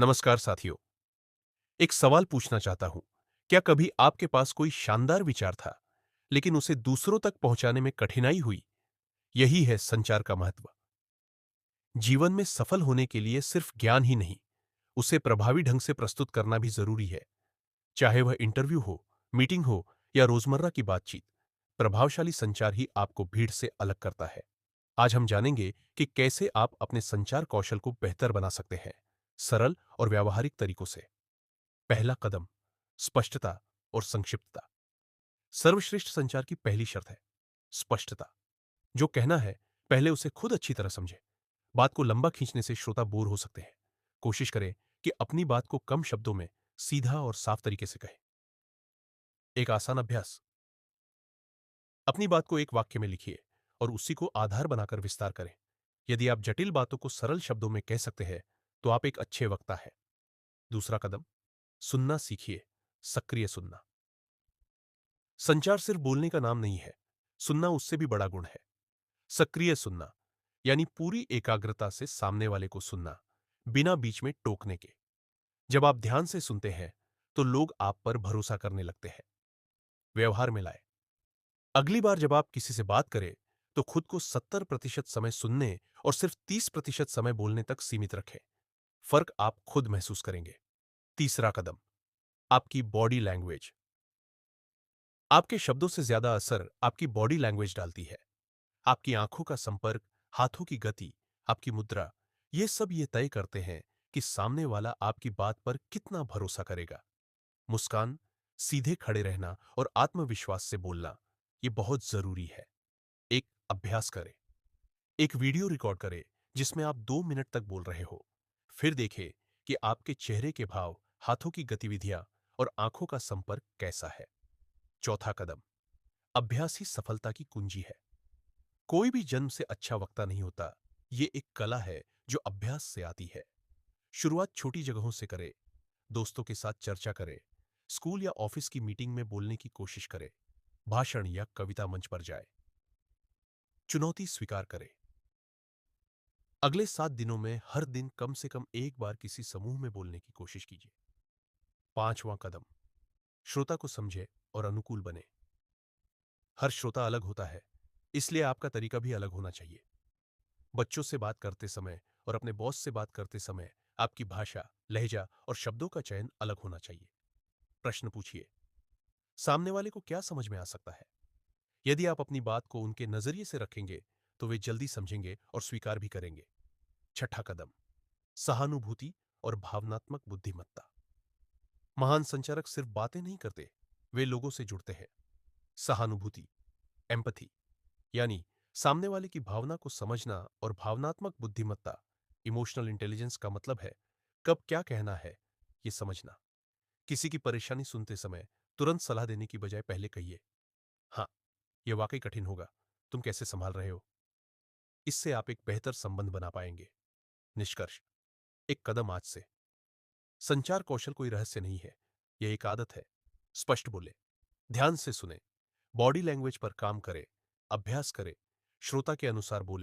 नमस्कार साथियों। एक सवाल पूछना चाहता हूं। क्या कभी आपके पास कोई शानदार विचार था, लेकिन उसे दूसरों तक पहुंचाने में कठिनाई हुई? यही है संचार का महत्व। जीवन में सफल होने के लिए सिर्फ ज्ञान ही नहीं, उसे प्रभावी ढंग से प्रस्तुत करना भी जरूरी है। चाहे वह इंटरव्यू हो, मीटिंग हो या रोजमर्रा की बातचीत, प्रभावशाली संचार ही आपको भीड़ से अलग करता है। आज हम जानेंगे कि कैसे आप अपने संचार कौशल को बेहतर बना सकते हैं, सरल और व्यावहारिक तरीकों से। पहला कदम, स्पष्टता और संक्षिप्तता। सर्वश्रेष्ठ संचार की पहली शर्त है स्पष्टता। जो कहना है, पहले उसे खुद अच्छी तरह समझे। बात को लंबा खींचने से श्रोता बोर हो सकते हैं। कोशिश करें कि अपनी बात को कम शब्दों में सीधा और साफ तरीके से कहें। एक आसान अभ्यास, अपनी बात को एक वाक्य में लिखिए और उसी को आधार बनाकर विस्तार करें। यदि आप जटिल बातों को सरल शब्दों में कह सकते हैं, तो आप एक अच्छे वक्ता हैं। दूसरा कदम, सुनना सीखिए। सक्रिय सुनना। संचार सिर्फ बोलने का नाम नहीं है, सुनना उससे भी बड़ा गुण है। सक्रिय सुनना यानी पूरी एकाग्रता से सामने वाले को सुनना, बिना बीच में टोकने के। जब आप ध्यान से सुनते हैं, तो लोग आप पर भरोसा करने लगते हैं। व्यवहार में लाए। अगली बार जब आप किसी से बात करें, तो खुद को 70% समय सुनने और सिर्फ 30% समय बोलने तक सीमित रखें। फर्क आप खुद महसूस करेंगे। तीसरा कदम, आपकी बॉडी लैंग्वेज। आपके शब्दों से ज्यादा असर आपकी बॉडी लैंग्वेज डालती है। आपकी आंखों का संपर्क, हाथों की गति, आपकी मुद्रा, ये सब ये तय करते हैं कि सामने वाला आपकी बात पर कितना भरोसा करेगा। मुस्कान, सीधे खड़े रहना और आत्मविश्वास से बोलना, ये बहुत जरूरी है। एक अभ्यास करें। एक वीडियो रिकॉर्ड करें जिसमें आप 2 मिनट तक बोल रहे हो। फिर देखें कि आपके चेहरे के भाव, हाथों की गतिविधियां और आंखों का संपर्क कैसा है। चौथा कदम, अभ्यास ही सफलता की कुंजी है। कोई भी जन्म से अच्छा वक्ता नहीं होता। ये एक कला है जो अभ्यास से आती है। शुरुआत छोटी जगहों से करें। दोस्तों के साथ चर्चा करें। स्कूल या ऑफिस की मीटिंग में बोलने की कोशिश करें। भाषण या कविता मंच पर जाए। चुनौती स्वीकार करें। अगले 7 दिनों में हर दिन कम से कम एक बार किसी समूह में बोलने की कोशिश कीजिए। पांचवां कदम, श्रोता को समझे और अनुकूल बने। हर श्रोता अलग होता है, इसलिए आपका तरीका भी अलग होना चाहिए। बच्चों से बात करते समय और अपने बॉस से बात करते समय आपकी भाषा, लहजा और शब्दों का चयन अलग होना चाहिए। प्रश्न पूछिए, सामने वाले को क्या समझ में आ सकता है? यदि आप अपनी बात को उनके नजरिए से रखेंगे, तो वे जल्दी समझेंगे और स्वीकार भी करेंगे। छठा कदम, सहानुभूति और भावनात्मक बुद्धिमत्ता। महान संचारक सिर्फ बातें नहीं करते, वे लोगों से जुड़ते हैं। सहानुभूति, एम्पथी, यानी सामने वाले की भावना को समझना, और भावनात्मक बुद्धिमत्ता, इमोशनल इंटेलिजेंस का मतलब है कब क्या कहना है, ये समझना। किसी की परेशानी सुनते समय तुरंत सलाह देने की बजाय पहले कहिए, हाँ, यह वाकई कठिन होगा, तुम कैसे संभाल रहे हो। इससे आप एक बेहतर संबंध बना पाएंगे। निष्कर्ष, एक कदम आज से। संचार कौशल कोई रहस्य नहीं है, यह एक आदत है। स्पष्ट बोले, ध्यान से सुने, बॉडी लैंग्वेज पर काम करें, अभ्यास करें, श्रोता के अनुसार बोले।